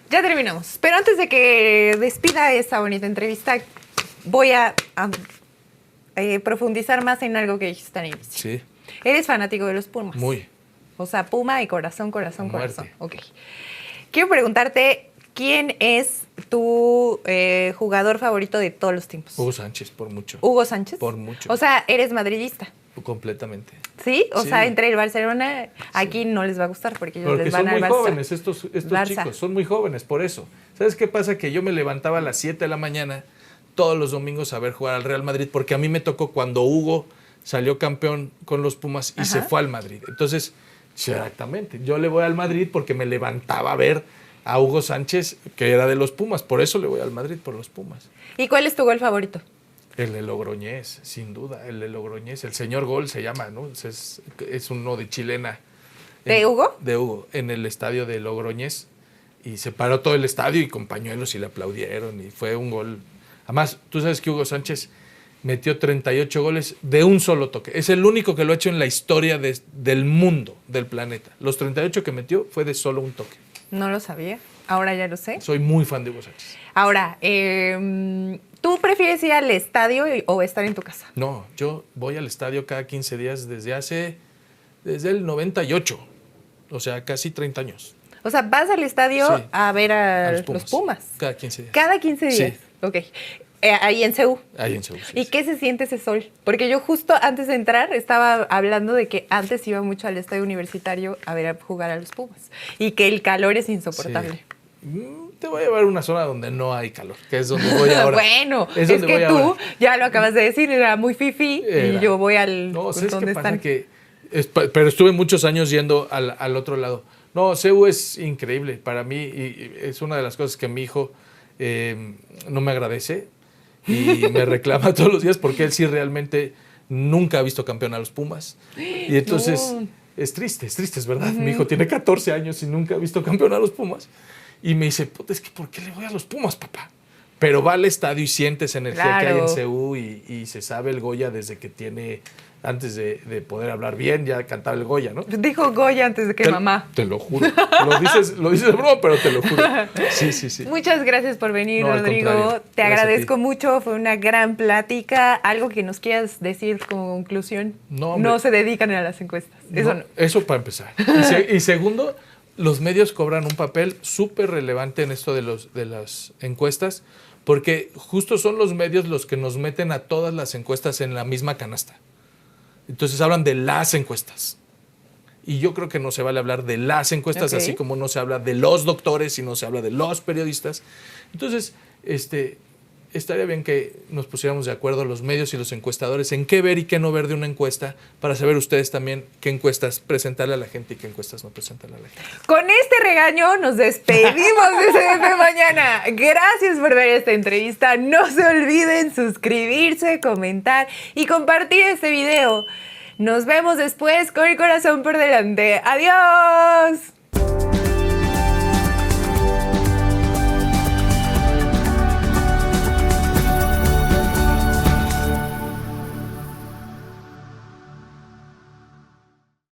Ya terminamos, pero antes de que despida esta bonita entrevista, voy a profundizar más en algo que dijiste al inicio. Sí. Eres fanático de los Pumas. Muy. O sea, Puma y corazón, corazón, Muerte. corazón. Ok. Quiero preguntarte, ¿quién es tu jugador favorito de todos los tiempos? Hugo Sánchez, por mucho. ¿Hugo Sánchez? Por mucho. O sea, eres madridista. Completamente. ¿Sí? O Sí. sea, entre el Barcelona, aquí no les va a gustar porque ellos les van al Barça. Porque son muy jóvenes estos chicos, son muy jóvenes, por eso. ¿Sabes qué pasa? Que yo me levantaba a las 7 de la mañana todos los domingos a ver jugar al Real Madrid, porque a mí me tocó cuando Hugo salió campeón con los Pumas y se fue al Madrid. Entonces, exactamente, yo le voy al Madrid porque me levantaba a ver a Hugo Sánchez, que era de los Pumas, por eso le voy al Madrid, por los Pumas. ¿Y cuál es tu gol favorito? El de Logroñés, sin duda, el de Logroñés, el señor gol se llama, ¿no? Es uno de chilena. ¿De Hugo? De Hugo, en el estadio de Logroñés. Y se paró todo el estadio y con pañuelos y le aplaudieron y fue un gol. Además, tú sabes que Hugo Sánchez metió 38 goles de un solo toque. Es el único que lo ha hecho en la historia del mundo, del planeta. Los 38 que metió fue de solo un toque. No lo sabía, ahora ya lo sé. Soy muy fan de Hugo Sánchez. Ahora, ¿tú prefieres ir al estadio o estar en tu casa? No, yo voy al estadio cada 15 días desde el 98, o sea, casi 30 años. O sea, vas al estadio Sí. a ver a los los Pumas. Cada 15 días. Cada 15 días. Sí. Ok. Ahí en CEU. Ahí en Seúl. Sí, ¿Y sí. qué se siente ese sol? Porque yo justo antes de entrar estaba hablando de que antes iba mucho al estadio universitario a ver a jugar a los Pumas y que el calor es insoportable. Sí. te voy a llevar a una zona donde no hay calor, que es donde voy ahora. Bueno, es que tú, ya lo acabas de decir, era muy fifí y yo voy al... No, ¿sabes qué pasa? Pero estuve muchos años yendo al otro lado. No, CEU es increíble para mí y es una de las cosas que mi hijo no me agradece y me reclama todos los días porque él sí realmente nunca ha visto campeón a los Pumas. Y entonces es triste, es verdad. Mi hijo tiene 14 años y nunca ha visto campeón a los Pumas. Y me dice, puta, es que ¿por qué le voy a los Pumas, papá? Pero va al estadio y siente esa energía que hay en CEU y se sabe el Goya desde que tiene... Antes de poder hablar bien, ya cantaba el Goya, ¿no? Dijo Goya antes de que mamá. Te lo juro. Lo dices de broma, pero te lo juro. Sí. Muchas gracias por venir, Rodrigo. Te agradezco mucho. Fue una gran plática. ¿Algo que nos quieras decir como conclusión? No se dedican a las encuestas. Eso para empezar. Y segundo, los medios cobran un papel súper relevante en esto de las encuestas, porque justo son los medios los que nos meten a todas las encuestas en la misma canasta. Entonces hablan de las encuestas. Y yo creo que no se vale hablar de las encuestas, así como no se habla de los doctores y no se habla de los periodistas. Entonces, estaría bien que nos pusiéramos de acuerdo los medios y los encuestadores en qué ver y qué no ver de una encuesta, para saber ustedes también qué encuestas presentarle a la gente y qué encuestas no presentarle a la gente. Con este regaño nos despedimos de CDP Mañana. Gracias por ver esta entrevista. No se olviden suscribirse, comentar y compartir este video. Nos vemos después con el corazón por delante. ¡Adiós!